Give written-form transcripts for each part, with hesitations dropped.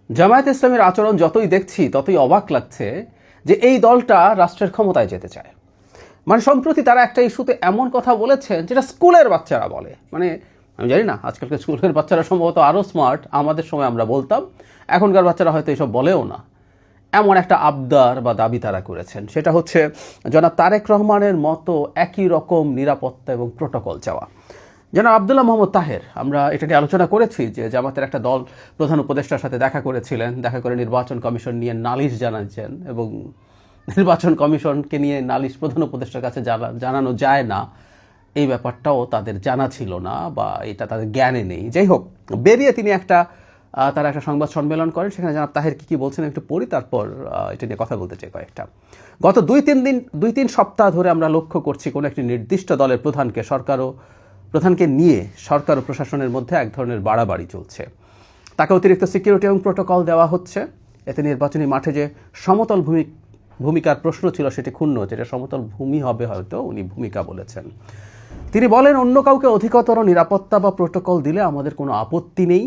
জামায়াতে ইসলামের আচরণ যতই দেখছি ততই অবাক লাগছে যে এই দলটা রাষ্ট্রের ক্ষমতায় যেতে চায়। মানে সম্প্রতি তারা একটা ইস্যুতে এমন কথা বলেছেন যেটা স্কুলের বাচ্চারা বলে। মানে আমি জানি না, আজকালকার স্কুলের বাচ্চারা সম্ভবত আরও স্মার্ট, আমাদের সময় আমরা বলতাম, এখনকার বাচ্চারা হয়তো এসব বলেও না। এমন একটা আবদার বা দাবি তারা করেছেন, সেটা হচ্ছে জনাব তারেক রহমানের মতো একই রকম নিরাপত্তা এবং প্রোটোকল চাওয়া। জনাব আবদুল্লাহ মোহাম্মদ তাহের, আমরা এটা নিয়ে আলোচনা করেছি যে জামাতের একটা দল প্রধান উপদেষ্টার সাথে দেখা করেছিলেন, দেখা করে নির্বাচন কমিশন নিয়ে নালিশ জানাচ্ছেন, এবং নির্বাচন কমিশনকে নিয়ে নালিশ প্রধান উপদেষ্টার কাছে জানানো যায় না, এই ব্যাপারটাও তাদের জানা ছিল না বা এটা তাদের জ্ঞানে নেই। যাই হোক, বেরিয়ে তিনি তারা একটা সংবাদ সম্মেলন করেন, সেখানে জনাব তাহের কী বলছেন একটু পড়ি, তারপর এটা নিয়ে কথা বলতে চাই কয়েকটা। গত দুই তিন সপ্তাহ ধরে আমরা লক্ষ্য করছি কোনো একটি নির্দিষ্ট দলের প্রধানকে নিয়ে সরকার ও প্রশাসনের মধ্যে এক ধরনের বাড়াবাড়ি চলছে। তাকে অতিরিক্ত সিকিউরিটি এবং প্রোটোকল দেওয়া হচ্ছে। এতে নির্বাচনী মাঠে যে সমতল ভূমিকার প্রশ্ন ছিল সেটি ক্ষুণ্ণ, যেটা সমতল ভূমি হবে হয়তো উনি ভূমিকা বলেছেন। তিনি বলেন, অন্য কাউকে অধিকতর নিরাপত্তা বা প্রোটোকল দিলে আমাদের কোনো আপত্তি নেই,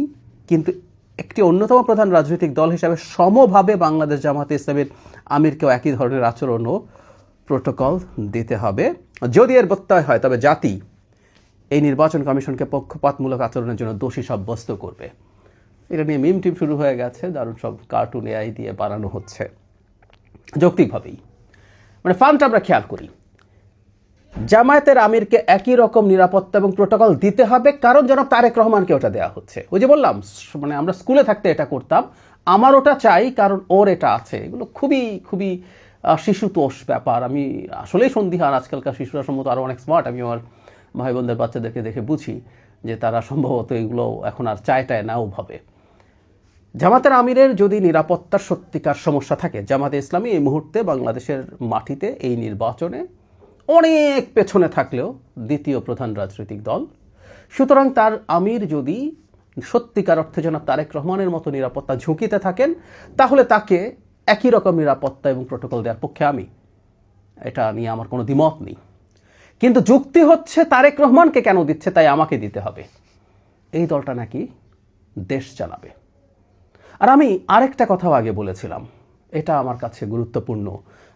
কিন্তু একটি অন্যতম প্রধান রাজনৈতিক দল হিসাবে সমভাবে বাংলাদেশ জামায়াতে ইসলামের আমিরকেও একই ধরনের আচরণ ও প্রোটোকল দিতে হবে। যদি এর ব্যত্যয় হয় তবে জাতি এই নির্বাচন কমিশনকে পক্ষপাতমূলক আচরণের জন্য দোষী সাব্যস্ত করবে। এটা নিয়ে মিম টিম শুরু হয়ে গেছে, দারুণ সব কার্টুন এআই দিয়ে বানানো হচ্ছে যৌক্তিকভাবেই। মানে ফান্ডটা আমরা খেয়াল করি, জামায়াতের আমিরকে একই রকম নিরাপত্তা এবং প্রোটোকল দিতে হবে, কারণ জনাব তারেক রহমানকে ওটা দেওয়া হচ্ছে। ওই যে বললাম, মানে আমরা স্কুলে থাকতে এটা করতাম, আমার ওটা চাই কারণ ওর এটা আছে। এগুলো খুবই খুবই শিশুতোষ ব্যাপার। আমি আসলেই সন্দিহান, আজকালকার শিশুরা সম্ভবত আরও অনেক স্মার্ট। আমি আমার ভাই বোনদের বাচ্চাদেরকে দেখে বুঝি যে তারা সম্ভবত এগুলো এখন আর চায়টায় নাও ভাবে। জামাতের আমিরের যদি নিরাপত্তার সত্যিকার সমস্যা থাকে, জামাতে ইসলামী এই মুহূর্তে বাংলাদেশের মাটিতে এই নির্বাচনে অনেক পেছনে থাকলেও দ্বিতীয় প্রধান রাজনৈতিক দল। সুতরাং তার আমির যদি সত্যিকার অর্থে জনাব তারেক রহমানের মতো নিরাপত্তা ঝুঁকিতে থাকেন, তাহলে তাকে একই রকম নিরাপত্তা এবং প্রোটোকল দেওয়ার পক্ষে আমি। এটা নিয়ে আমার কোনো দ্বিমত নেই। কিন্তু যুক্তি হচ্ছে তারেক রহমানকে কেন দিচ্ছে তাই আমাকে দিতে হবে। এই দলটা নাকি দেশ চালাবে। আর আমি আরেকটা কথাও আগে বলেছিলাম, এটা আমার কাছে গুরুত্বপূর্ণ,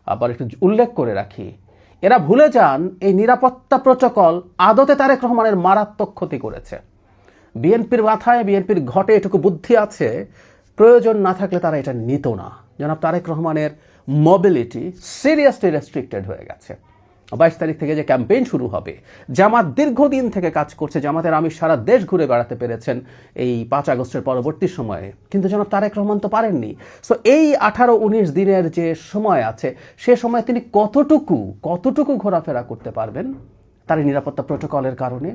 আবার একটু উল্লেখ করে রাখি। এরা ভুলে যান এই নিরাপত্তা প্রোটোকল আদতে তারেক রহমানের মারাত্মক ক্ষতি করেছে। বিএনপির মাথায়, বিএনপির ঘটে এটুকু বুদ্ধি আছে, প্রয়োজন না থাকলে তারা এটা নিত না। জনাব তারেক রহমানের মোবিলিটি সিরিয়াসলি রেস্ট্রিক্টেড হয়ে গেছে। 22 তারিখ থেকে যে ক্যাম্পেইন শুরু হবে, জামাত দীর্ঘদিন থেকে কাজ করছে, জামাতের আমির সারা দেশ ঘুরে বেড়াতে পেরেছেন এই 5 আগস্টের পরবর্তী সময়ে, কিন্তু জনাব তারেক রহমান তো পারেননি। সো এই 18-19 দিনের যে সময় আছে, সে সময় তিনি কতটুকু ঘোরাফেরা করতে পারবেন তার নিরাপত্তা প্রোটোকলের কারণে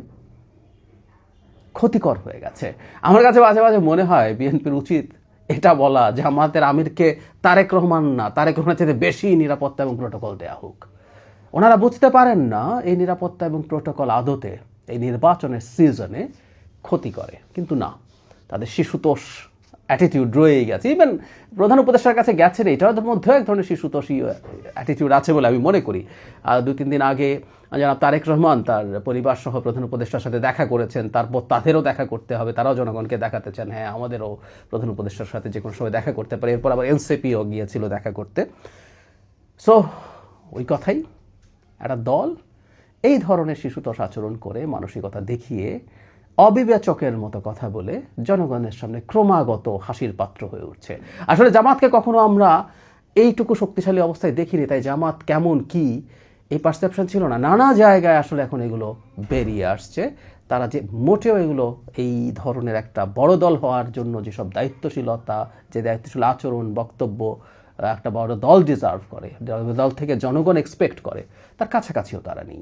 ক্ষতিকর হয়ে গেছে। আমার কাছে মাঝে মাঝে মনে হয় বিএনপির উচিত এটা বলা, জামাতের আমিরকে তারেক রহমানের চাইতে বেশি নিরাপত্তা এবং প্রোটোকল দেওয়া হোক। ওনারা বুঝতে পারেন না এই নিরাপত্তা এবং প্রোটোকল আদতে এই নির্বাচনের সিজনে ক্ষতি করে, কিন্তু না, তাদের শিশুতোষ অ্যাটিটিউড রয়েই গেছে। ইভেন প্রধান উপদেষ্টার কাছে গেছেন, এটার মধ্যেও এক ধরনের শিশুতোষী অ্যাটিটিউড আছে বলে আমি মনে করি। 2-3 দিন আগে জনাব তারেক রহমান তার পরিবার সহ প্রধান উপদেষ্টার সাথে দেখা করেছেন, তারপর তাদেরও দেখা করতে হবে, তারাও জনগণকে দেখাতে চান হ্যাঁ আমাদেরও প্রধান উপদেষ্টার সাথে যে কোনো সময় দেখা করতে পারে। এরপর আবার এনসিপিও গিয়েছিল দেখা করতে। সো ওই কথাই, একটা দল এই ধরনের শিশুতোষ আচরণ করে, মানসিকতা দেখিয়ে, অবিবেচকের মতো কথা বলে জনগণের সামনে ক্রমাগত হাসির পাত্র হয়ে উঠছে। আসলে জামাতকে কখনো আমরা এইটুকু শক্তিশালী অবস্থায় দেখিনি, তাই জামাত কেমন কি এই পারসেপশন ছিল না। নানা জায়গায় আসলে এখন এগুলো বেরিয়ে আসছে। তারা যে মোটেও এগুলো এই ধরনের একটা বড় দল হওয়ার জন্য যেসব দায়িত্বশীলতা, যে দায়িত্বশীল আচরণ, বক্তব্য একটা বড় দল ডিজার্ভ করে, দল থেকে জনগণ এক্সপেক্ট করে, তার কাছাকাছিও তারা নেই।